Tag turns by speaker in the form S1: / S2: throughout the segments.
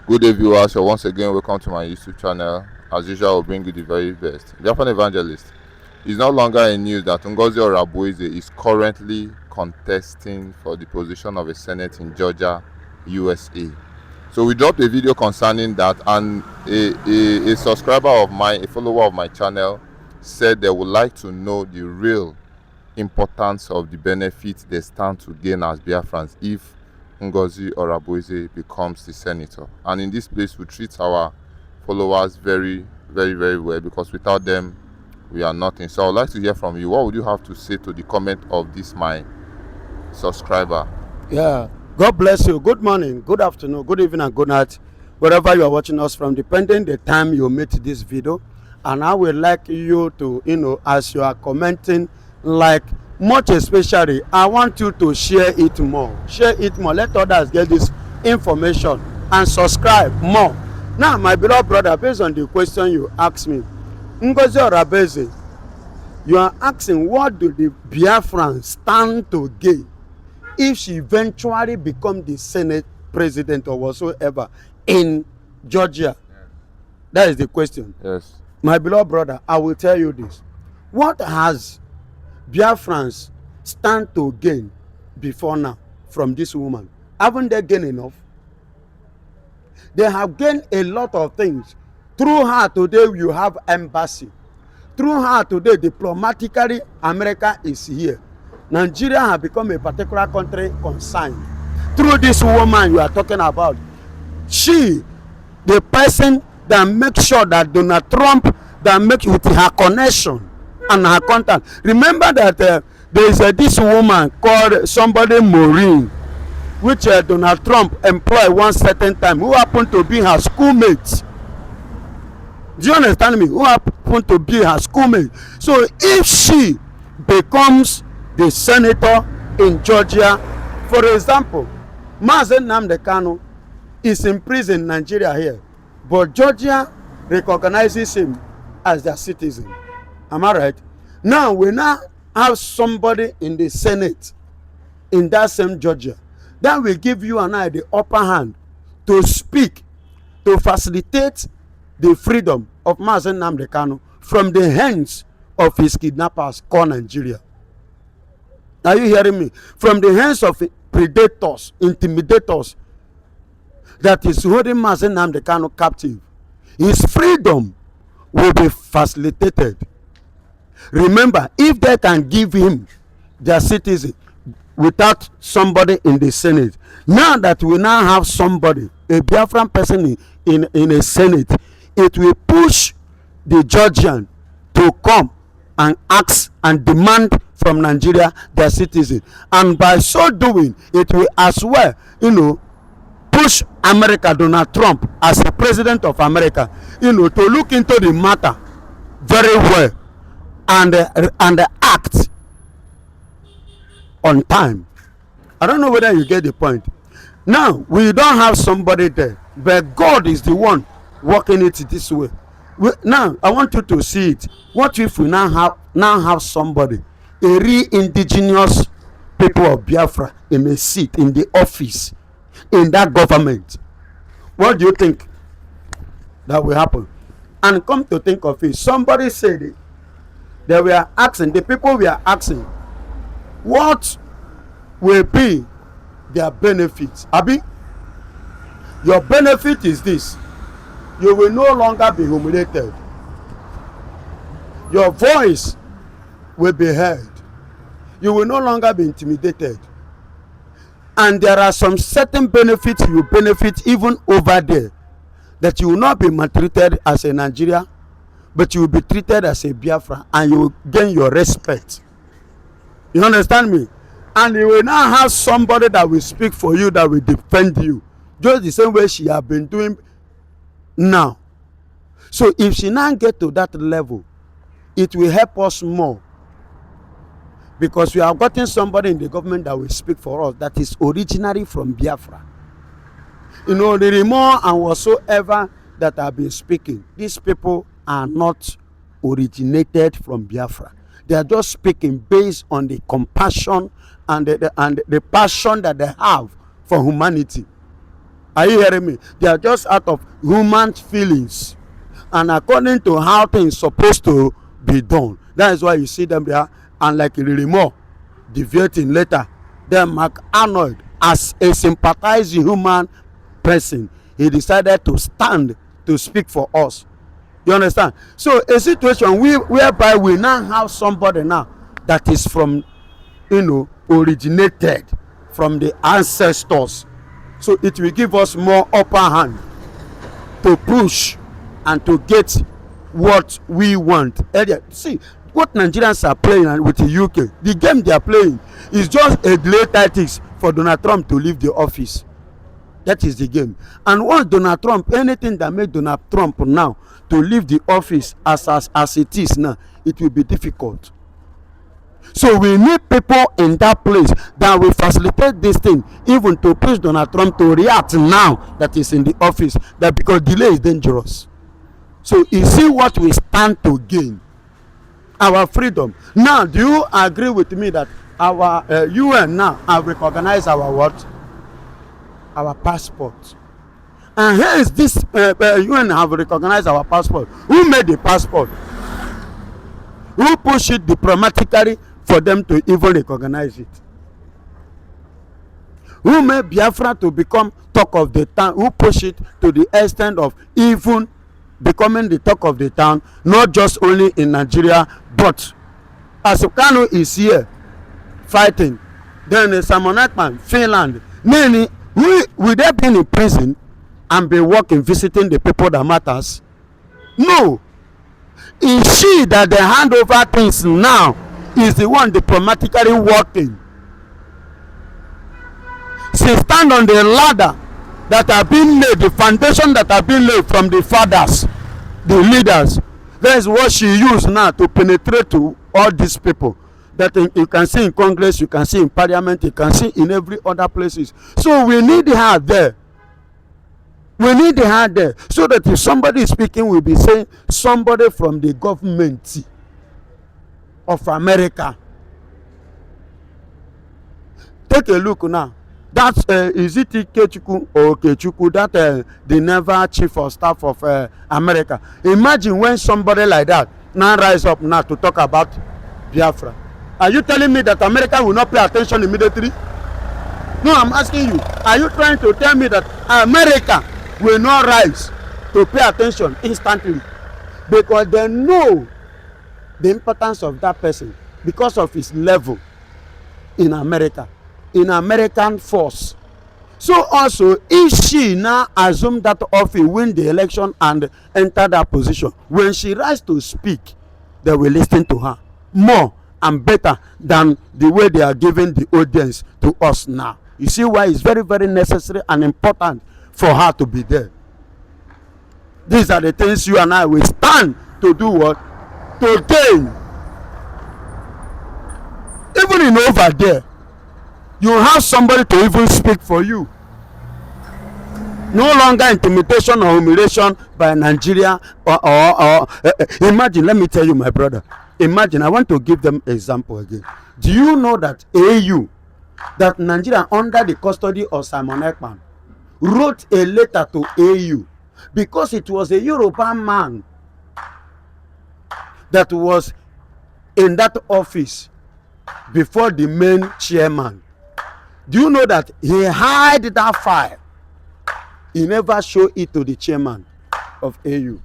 S1: Good day, viewers. So once again, welcome to my YouTube channel. As usual, I'll bring you the very best. Biafran evangelist. It's no longer in news that Ngozi Orabueze is currently contesting for the position of a Senate in Georgia, USA. So we dropped a video concerning that, and a subscriber of mine, a follower of my channel, said they would like to know the real importance of the benefits they stand to gain as Biafrans if Ngozi Orabueze becomes the senator. And in this place, we treat our followers very, very, very well, because without them, we are nothing. So I would like to hear from you. What would you have to say to the comment of this my subscriber?
S2: Yeah, God bless you. Good morning, good afternoon, good evening, and good night, wherever you are watching us from, depending the time you meet this video. And I would like you to, as you are commenting, like, much especially, I want you to share it more. Share it more. Let others get this information and subscribe more. Now, my beloved brother, based on the question you asked me, Ngozi Orabueze, you are asking what do the Biafrans stand to gain if she eventually become the Senate president or whatsoever in Georgia? Yeah. That is the question.
S1: Yes.
S2: My beloved brother, I will tell you this. What has Biafrans stand to gain before now from this woman? Haven't they gained enough? They have gained a lot of things. Through her today, you have embassy. Through her today, diplomatically, America is here. Nigeria has become a particular country consigned. Through this woman you are talking about, she, the person that makes sure that Donald Trump, that makes with her connection and her contact. Remember that there is this woman called somebody Maureen, which Donald Trump employed one certain time, who happened to be her schoolmate. Do you understand me? Who happened to be her schoolmate. So if she becomes the senator in Georgia, for example, Mazen Nnamdi Kanu is in prison in Nigeria here, but Georgia recognizes him as their citizen. Am I right? Now we now have somebody in the Senate in that same Georgia that will give you and I the upper hand to speak, to facilitate the freedom of Mazen Nnamdi Kanu from the hands of his kidnappers called Nigeria. Are you hearing me? From the hands of predators, intimidators that is holding Mazen Nnamdi Kanu captive. His freedom will be facilitated. Remember, if they can give him their citizen without somebody in the Senate, now that we now have somebody, a Biafran person in a Senate, it will push the Georgian to come and ask and demand from Nigeria their citizen. And by so doing, it will as well, push America, Donald Trump, as the president of America, to look into the matter very well and act on time. I don't know whether you get the point. Now, we don't have somebody there, but God is the one working it this way. Now, I want you to see it. What if we now have somebody, a real indigenous people of Biafra, in a seat, in the office, in that government? What do you think that will happen? And come to think of it, somebody said it. They were asking, the people were asking, what will be their benefits? Abi, your benefit is this: you will no longer be humiliated. Your voice will be heard. You will no longer be intimidated. And there are some certain benefits you benefit even over there, that you will not be maltreated as a Nigerian, but you will be treated as a Biafra, and you will gain your respect. You understand me? And you will now have somebody that will speak for you, that will defend you, just the same way she has been doing now. So if she now get to that level, it will help us more, because we have gotten somebody in the government that will speak for us, that is originally from Biafra. The Remo and whatsoever that have been speaking, these people are not originated from Biafra. They are just speaking based on the compassion and the passion that they have for humanity. Are you hearing me? They are just out of human feelings and according to how things supposed to be done. That is why you see them there, and like more deviating later. Then Mark Arnold, as a sympathizing human person, he decided to stand to speak for us. You understand? So a situation whereby we now have somebody now that is from, originated from the ancestors. So it will give us more upper hand to push and to get what we want. See, what Nigerians are playing with the UK, the game they are playing is just a delay tactics for Donald Trump to leave the office. That is the game. And once Donald Trump, anything that made Donald Trump now to leave the office as it is now, it will be difficult. So we need people in that place that will facilitate this thing, even to push Donald Trump to react now that he's in the office, that because delay is dangerous. So you see what we stand to gain? Our freedom. Now, do you agree with me that our UN now have recognized our what? Our passport. And here is this UN have recognized our passport. Who made the passport? Who pushed it diplomatically for them to even recognize it? Who made Biafra to become talk of the town? Who pushed it to the extent of even becoming the talk of the town, not just only in Nigeria, but as Kano is here fighting, then Simon Ekman, Finland, many, will they be in prison and be working, visiting the people that matters? No. Is she that they hand over things now is the one diplomatically working? She stand on the ladder that have been laid, the foundation that have been laid from the fathers, the leaders. That is what she used now to penetrate to all these people that you can see in Congress, you can see in Parliament, you can see in every other places. So we need her there. We need her there, so that if somebody is speaking, we'll be saying somebody from the government of America. Take a look now. That's is it Ikechukwu or Okechukwu, that the naval chief of staff of America. Imagine when somebody like that now rise up now to talk about Biafra. Are you telling me that America will not pay attention immediately? No, I'm asking you. Are you trying to tell me that America will not rise to pay attention instantly? Because they know the importance of that person because of his level in America, in American force. So also, if she now assume that office, win the election and enter that position, when she rise to speak, they will listen to her more and better than the way they are giving the audience to us now. You see why it's very, very necessary and important for her to be there. These are the things you and I will stand to do what? To gain. Even in over there, you have somebody to even speak for you. No longer intimidation or humiliation by Nigeria or imagine, let me tell you, my brother. Imagine, I want to give them example again. Do you know that AU, that Nigeria under the custody of Simon Ekman, wrote a letter to AU because it was a European man that was in that office before the main chairman. Do you know that he hid that file? He never showed it to the chairman of AU.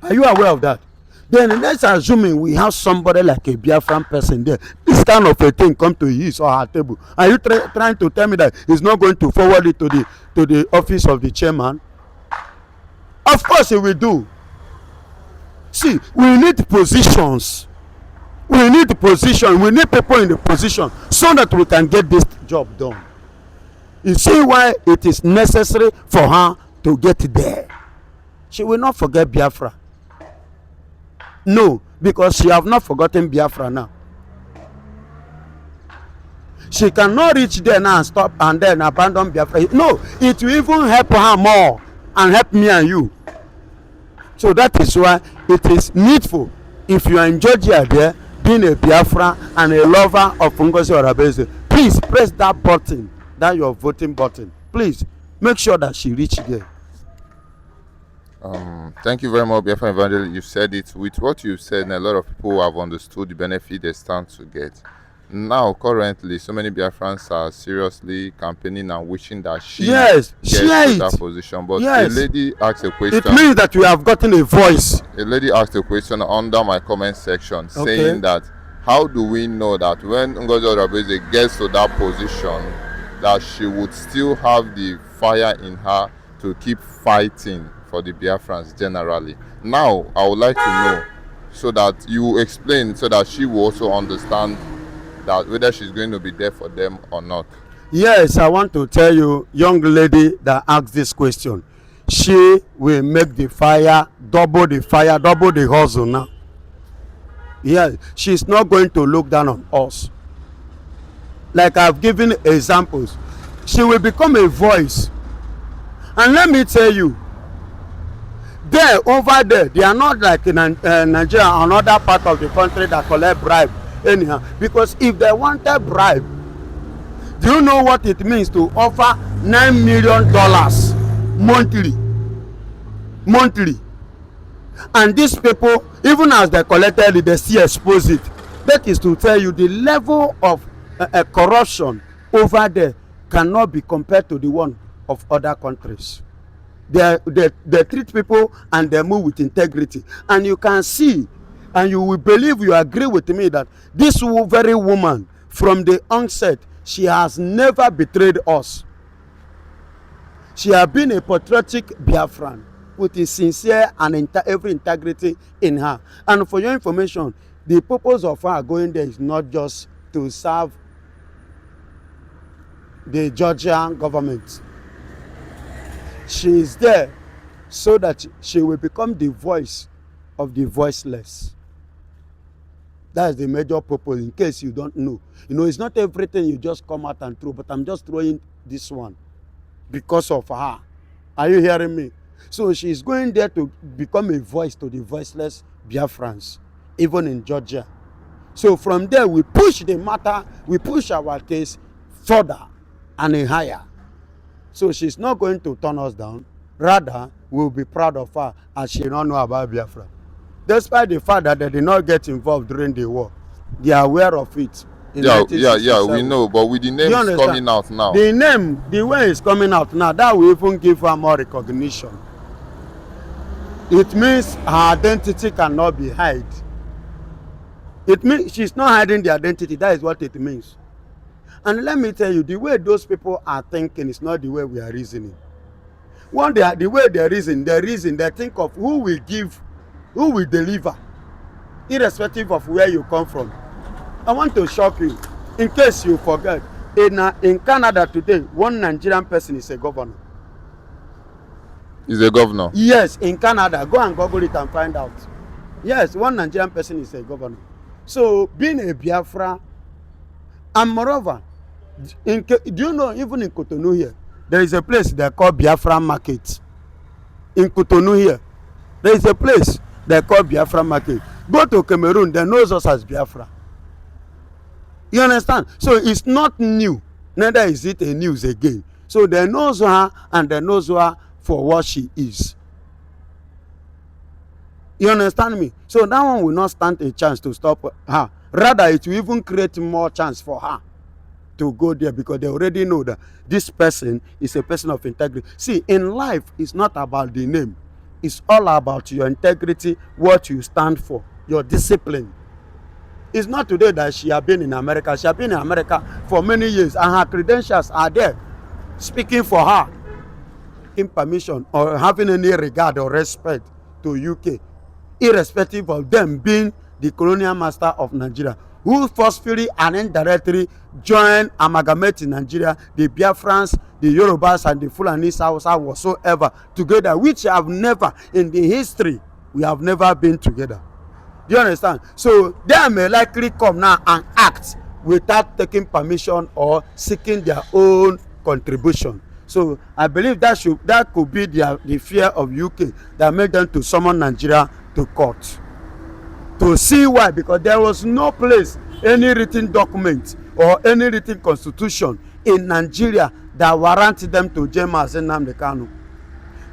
S2: Are you aware of that? Then let's assuming we have somebody like a Biafran person there. This kind of a thing come to his or her table. Are you trying to tell me that he's not going to forward it to the office of the chairman? Of course he will do. See, we need positions. We need position. We need people in the position so that we can get this job done. You see why it is necessary for her to get there. She will not forget Biafra. No, because she have not forgotten Biafra now. She cannot reach there now and stop and then abandon Biafra. No, it will even help her more and help me and you. So that is why it is needful, if you are in Georgia there, being a Biafra and a lover of Ngozi Orabueze, please press that button, that your voting button. Please make sure that she reach there.
S1: Thank you very much, Biafra Evangelist. You said it. With what you said, a lot of people have understood the benefit they stand to get. Now, currently, so many Biafrans are seriously campaigning and wishing that she
S2: Yes,
S1: gets
S2: share
S1: to
S2: it.
S1: that position. But
S2: Yes.
S1: a lady asked a
S2: It
S1: question.
S2: means that we have gotten a voice.
S1: A lady asked a question under my comment section,
S2: Okay.
S1: saying that how do we know that when Ngozi Orabueze gets to that position, that she would still have the fire in her to keep fighting for the Biafrans generally? Now, I would like to know, so that you explain, so that she will also understand that whether she's going to be there for them or not.
S2: Yes, I want to tell you, young lady that asked this question, she will make the fire, double the hustle now. Yes, she's not going to look down on us. Like I've given examples, she will become a voice. And let me tell you, there, over there, they are not like in Nigeria, another part of the country that collect bribe anyhow. Because if they wanted bribe, do you know what it means to offer $9 million monthly? And these people, even as they collected it, they still expose it. That is to tell you the level of corruption over there cannot be compared to the one of other countries. They treat people and they move with integrity. And you can see, and you will believe, you agree with me, that this very woman, from the onset, she has never betrayed us. She has been a patriotic Biafran with a sincere and every integrity in her. And for your information, the purpose of her going there is not just to serve the Georgian government. She is there so that she will become the voice of the voiceless. That is the major purpose, in case you don't know. You know, it's not everything you just come out and throw, but I'm just throwing this one because of her. Are you hearing me? So she's going there to become a voice to the voiceless Biafrans, even in Georgia. So from there, we push the matter, we push our case further and higher. So she's not going to turn us down. Rather, we'll be proud of her as she don't know about Biafra. Despite the fact that they did not get involved during the war, they are aware of it.
S1: Yeah, we know, but with the names coming out now.
S2: The name, the way it's coming out now, that will even give her more recognition. It means her identity cannot be hid. It means she's not hiding the identity. That is what it means. And let me tell you, the way those people are thinking is not the way we are reasoning. The way they reason, they think of who will give, who will deliver, irrespective of where you come from. I want to shock you, in case you forget, in Canada today, one Nigerian person is a governor.
S1: Is a governor?
S2: Yes, in Canada. Go and Google it and find out. Yes, one Nigerian person is a governor. So, being a Biafra, and moreover, do you know, even in Cotonou here, there is a place they call Biafra Market. In Cotonou here, there is a place they call Biafra Market. Go to Cameroon, they know us as Biafra. You understand? So it's not new, neither is it a news again. So they know her, and they know her for what she is. You understand me? So that one will not stand a chance to stop her. Rather, it will even create more chance for her to go there, because they already know that this person is a person of integrity. See, in life, it's not about the name. It's all about your integrity, what you stand for, your discipline. It's not today that she has been in America. She has been in America for many years, and her credentials are there, speaking for her, in permission or having any regard or respect to UK, irrespective of them being the colonial master of Nigeria, who forcefully and indirectly joined, amalgamate in Nigeria, the Biafrans, the Yorubas, and the Fulanis, Hausa whatsoever together, which have never, in the history, we have never been together. Do you understand? So they may likely come now and act without taking permission or seeking their own contribution. So I believe that could be the fear of UK that made them to summon Nigeria to court. To see why, because there was no place, any written document or any written constitution in Nigeria that warrant them to jail Mazi Nnamdi Kanu.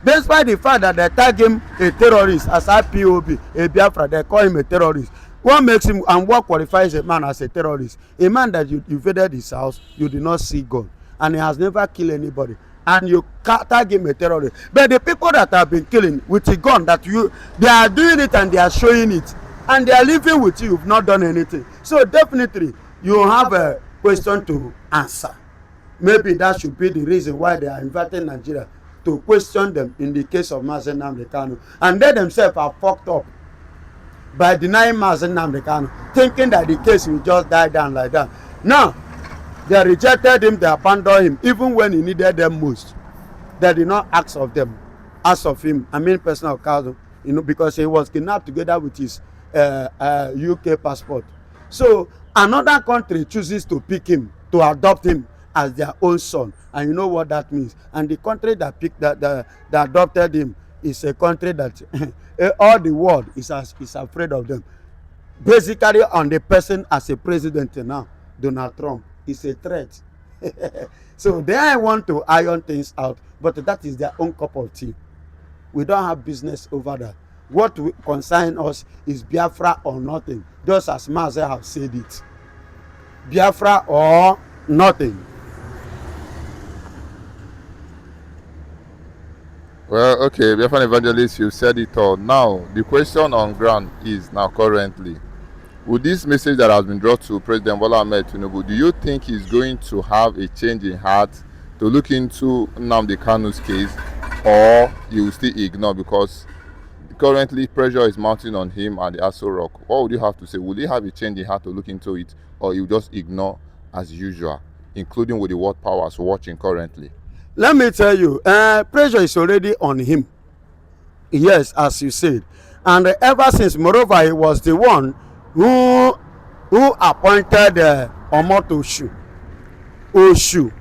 S2: Despite the fact that they tag him a terrorist as IPOB, a Biafra, they call him a terrorist. What makes him and what qualifies a man as a terrorist? A man that you invaded his house, you did not see God, and he has never killed anybody, and you tag him a terrorist. But the people that have been killing with a gun, they are doing it and they are showing it, and they are living with you. You've not done anything. So definitely you have a question to answer. Maybe that should be the reason why they are inviting Nigeria to question them in the case of Mazi Nnamdi Kanu, and they themselves are fucked up by denying Mazi Nnamdi Kanu, thinking that the case will just die down like that. Now they rejected him, they abandoned him, even when he needed them most. They did not ask of him, I mean personal counsel, because he was kidnapped together with his UK passport. So another country chooses to pick him, to adopt him as their own son, and you know what that means. And the country that adopted him is a country that all the world is afraid of them. Basically, on the person as a president now, Donald Trump is a threat. So they want to iron things out, but that is their own cup of tea. We don't have business over that. What concerns us is Biafra or nothing, just as Mazi have said it. Biafra or nothing.
S1: Well, okay, Biafran evangelist, you said it all. Now, the question on ground is now currently, with this message that has been brought to President Bola Ahmed Tinubu, do you think he's going to have a change in heart to look into Nnamdi Kanu's case, or he will still ignore? Because currently pressure is mounting on him at the Aso Rock. What would you have to say? Will he have a change in heart to look into it, or he will just ignore as usual, including with the world powers watching currently?
S2: Let me tell you, pressure is already on him. Yes, as you said. And ever since, moreover, he was the one who appointed Omoto Oshu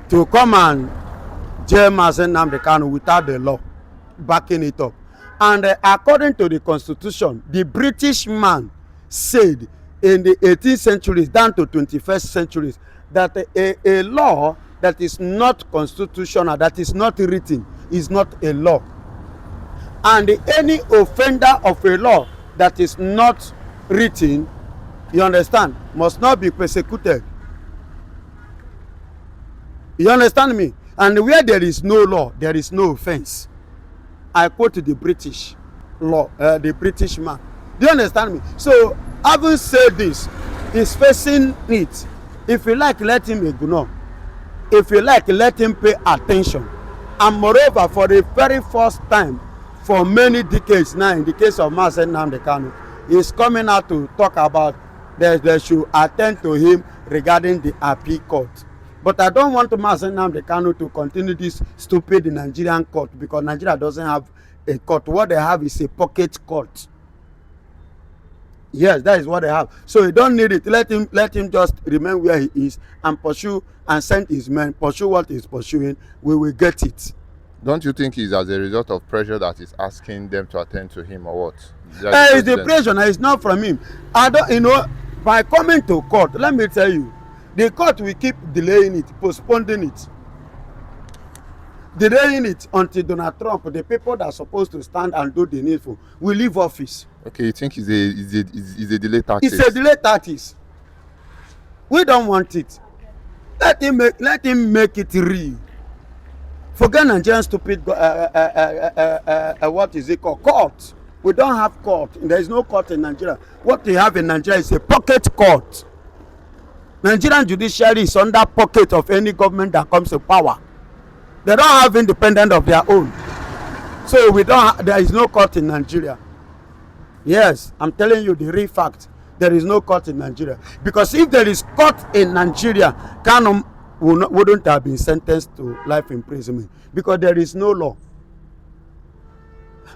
S2: to come and jail Mazi Nnamdi Kanu without the law backing it up. And according to the constitution, the British man said in the 18th centuries down to 21st centuries that a law that is not constitutional, that is not written, is not a law. And any offender of a law that is not written, you understand, must not be persecuted. You understand me? And where there is no law, there is no offense. I quote the British law, the British man. Do you understand me? So, having said this, he's facing it. If you like, let him ignore. If you like, let him pay attention. And moreover, for the very first time for many decades now, in the case of Mazi Nnamdi Kanu, he's coming out to talk about they should attend to him regarding the appeal court. But I don't want Mazi Nnamdi Kanu to continue this stupid Nigerian court, because Nigeria doesn't have a court. What they have is a pocket court. Yes, that is what they have. So you don't need it. Let him just remain where he is and pursue and send his men, pursue what he's pursuing. We will get it.
S1: Don't you think it's as a result of pressure that is asking them to attend to him, or what?
S2: It's the pressure, it's not from him. I don't, by coming to court, let me tell you, the court will keep delaying it, postponing it. Delaying it until Donald Trump, the people that are supposed to stand and do the needful, will leave office.
S1: Okay, you think it's a delay tactic?
S2: It's a delay tactics. We don't want it. Let him make it real. Forget Nigerian stupid what is it called? Court. We don't have court. There is no court in Nigeria. What we have in Nigeria is a pocket court. Nigerian judiciary is under pocket of any government that comes to power. They don't have independence of their own. So there is no court in Nigeria. Yes, I'm telling you the real fact. There is no court in Nigeria. Because if there is court in Nigeria, Kanu wouldn't have been sentenced to life imprisonment, because there is no law.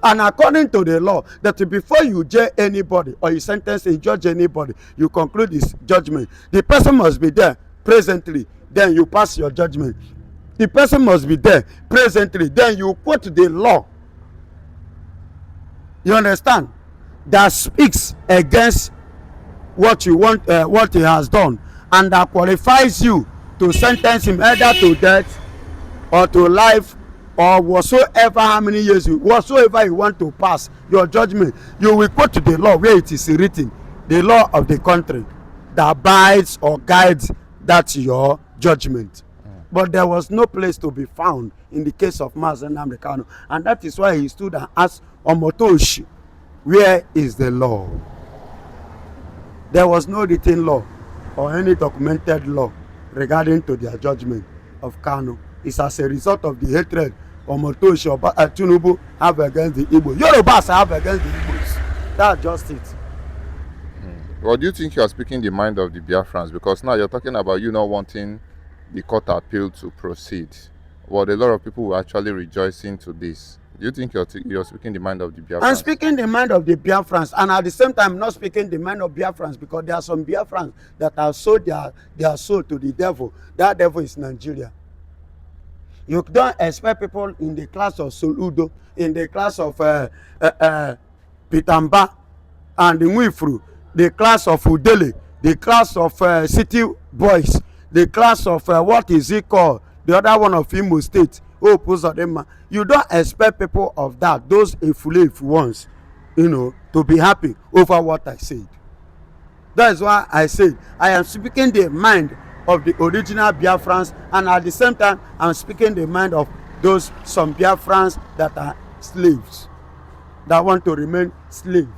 S2: And according to the law, that before you jail anybody or you sentence and judge anybody, you conclude this judgment, the person must be there presently, then you pass your judgment. The person must be there presently, then you quote the law. You understand? That speaks against what you want, what he has done, and that qualifies you to sentence him either to death or to life, or whatsoever, how many years you, whatsoever you want to pass your judgment, you will quote to the law where it is written, the law of the country that abides or guides that your judgment. But there was no place to be found in the case of Mazi Nnamdi Kanu, and that is why he stood and asked Omotoshi, where is the law? There was no written law or any documented law regarding to their judgment of Kanu. It's as a result of the hatred Omotoshi or Tinubu have against the Igbo. Yorubas have against the Igbos. That's just it.
S1: Well, do you think you are speaking the mind of the Biafrans? Because now you're talking about you not wanting the court appeal to proceed. Well, a lot of people were actually rejoicing to this. Do you think you're speaking the mind of the Biafrans?
S2: I'm speaking the mind of the Biafrans, and at the same time not speaking the mind of Biafrans, because there are some Biafrans that have sold their soul to the devil. That devil is Nigeria. You don't expect people in the class of Soludo, in the class of Pitamba and Nwifru, the class of Udele, the class of City Boys, the class of what is it called, the other one of Imo State, Opuzodema. You don't expect people of that, those Efule ones, to be happy over what I said. That is why I said I am speaking the mind of the original Biafrans, and at the same time I'm speaking the mind of those some Biafrans that are slaves, that want to remain slaves.